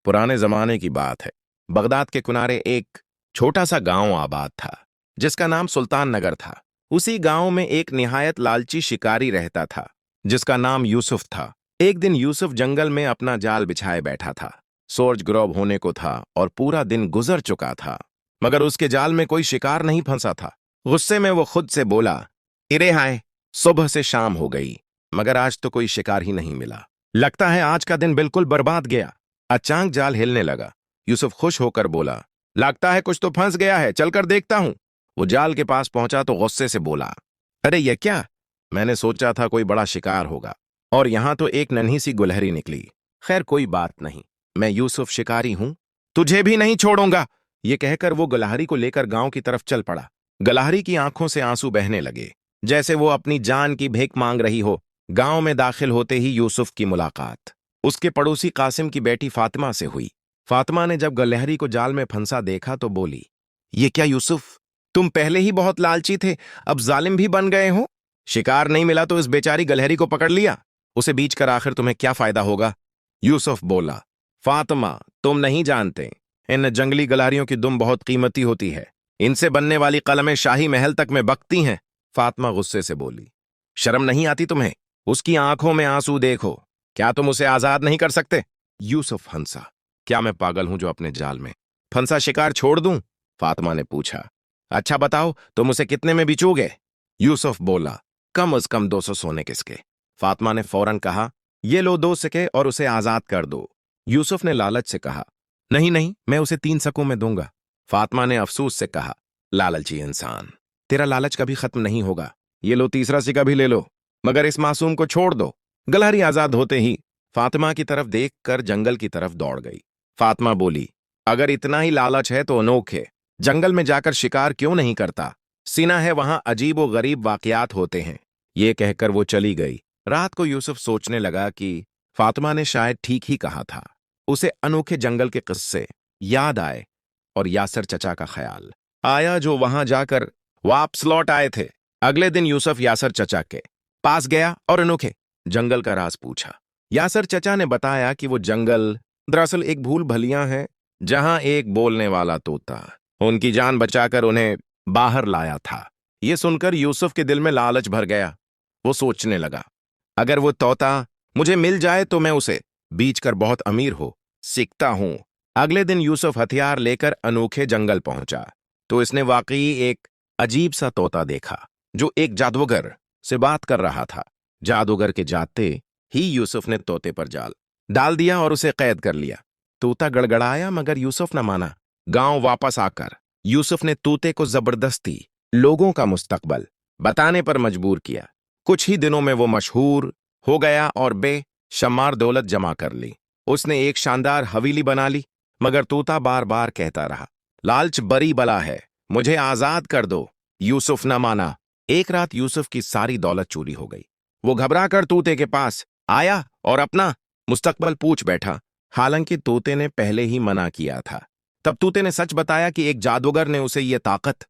पुराने जमाने की बात है। बगदाद के किनारे एक छोटा सा गांव आबाद था, जिसका नाम सुल्तान नगर था। उसी गांव में एक निहायत लालची शिकारी रहता था, जिसका नाम यूसुफ था। एक दिन यूसुफ जंगल में अपना जाल बिछाए बैठा था। सूरज गुरूब होने को था और पूरा दिन गुजर चुका था, मगर उसके जाल में कोई शिकार नहीं फंसा था। गुस्से में वो खुद से बोला, इरे हाय, सुबह से शाम हो गई, मगर आज तो कोई शिकार ही नहीं मिला। लगता है आज का दिन बिल्कुल बर्बाद गया। अचानक जाल हिलने लगा। यूसुफ खुश होकर बोला, लगता है कुछ तो फंस गया है, चलकर देखता हूं। वो जाल के पास पहुंचा तो गुस्से से बोला, अरे ये क्या? मैंने सोचा था कोई बड़ा शिकार होगा, और यहां तो एक नन्ही सी गुलहरी निकली। खैर कोई बात नहीं, मैं यूसुफ शिकारी हूं, तुझे भी नहीं छोड़ूंगा। ये कहकर वो गुलहरी को लेकर गांव की तरफ चल पड़ा। गुलहरी की आंखों से आंसू बहने लगे, जैसे वो अपनी जान की भीख मांग रही हो। गांव में दाखिल होते ही यूसुफ की मुलाकात उसके पड़ोसी कासिम की बेटी फातिमा से हुई। फातिमा ने जब गुलहरी को जाल में फंसा देखा तो बोली, ये क्या यूसुफ, तुम पहले ही बहुत लालची थे, अब जालिम भी बन गए हो? शिकार नहीं मिला तो इस बेचारी गुलहरी को पकड़ लिया, उसे बीच कर आखिर तुम्हें क्या फायदा होगा? यूसुफ बोला, फातिमा तुम नहीं जानते, इन जंगली गुलहरियों की दुम बहुत कीमती होती है, इनसे बनने वाली कलमें शाही महल तक में बकती हैं। फातिमा गुस्से से बोली, शर्म नहीं आती तुम्हें? उसकी आंखों में आंसू देखो, क्या तुम उसे आजाद नहीं कर सकते? यूसुफ हंसा, क्या मैं पागल हूं जो अपने जाल में फंसा शिकार छोड़ दूं? फातिमा ने पूछा, अच्छा बताओ तुम उसे कितने में बेचोगे? यूसुफ बोला, कम अज कम 200 सोने किसके। फातिमा ने फौरन कहा, ये लो 2 सिक्के और उसे आजाद कर दो। यूसुफ ने लालच से कहा, नहीं नहीं, मैं उसे 3 सिक्कों में दूंगा। फातिमा ने अफसोस से कहा, लालची इंसान, तेरा लालच कभी खत्म नहीं होगा, ये लो तीसरा सिक्का भी ले लो, मगर इस मासूम को छोड़ दो। गुलहरी आजाद होते ही फातिमा की तरफ देखकर जंगल की तरफ दौड़ गई। फातिमा बोली, अगर इतना ही लालच है तो अनोखे जंगल में जाकर शिकार क्यों नहीं करता? सीना है वहां अजीब व गरीब वाकयात होते हैं। ये कहकर वो चली गई। रात को यूसुफ सोचने लगा कि फातिमा ने शायद ठीक ही कहा था। उसे अनोखे जंगल के किस्से याद आए और यासर चचा का ख्याल आया, जो वहां जाकर वापस लौट आए थे। अगले दिन यूसुफ यासर चचा के पास गया और अनोखे जंगल का राज पूछा। यासर चचा ने बताया कि वो जंगल दरअसल एक भूल भलियां है, जहां एक बोलने वाला तोता उनकी जान बचाकर उन्हें बाहर लाया था। ये सुनकर यूसुफ के दिल में लालच भर गया। वो सोचने लगा, अगर वो तोता मुझे मिल जाए तो मैं उसे बेचकर बहुत अमीर हो सीखता हूं। अगले दिन यूसुफ हथियार लेकर अनोखे जंगल पहुंचा तो इसने वाकई एक अजीब सा तोता देखा, जो एक जादूगर से बात कर रहा था। जादूगर के जाते ही यूसुफ ने तोते पर जाल डाल दिया और उसे कैद कर लिया। तोता गड़गड़ाया मगर यूसुफ न माना। गांव वापस आकर यूसुफ ने तोते को जबरदस्ती लोगों का मुस्तकबल बताने पर मजबूर किया। कुछ ही दिनों में वो मशहूर हो गया और बेशुमार दौलत जमा कर ली। उसने एक शानदार हवेली बना ली, मगर तोता बार बार कहता रहा, लालच बड़ी बला है, मुझे आजाद कर दो। यूसुफ न माना। एक रात यूसुफ की सारी दौलत चोरी हो गई। वो घबराकर तोते के पास आया और अपना मुस्तकबल पूछ बैठा। हालांकि तोते ने पहले ही मना किया था। तब तोते ने सच बताया कि एक जादूगर ने उसे ये ताकत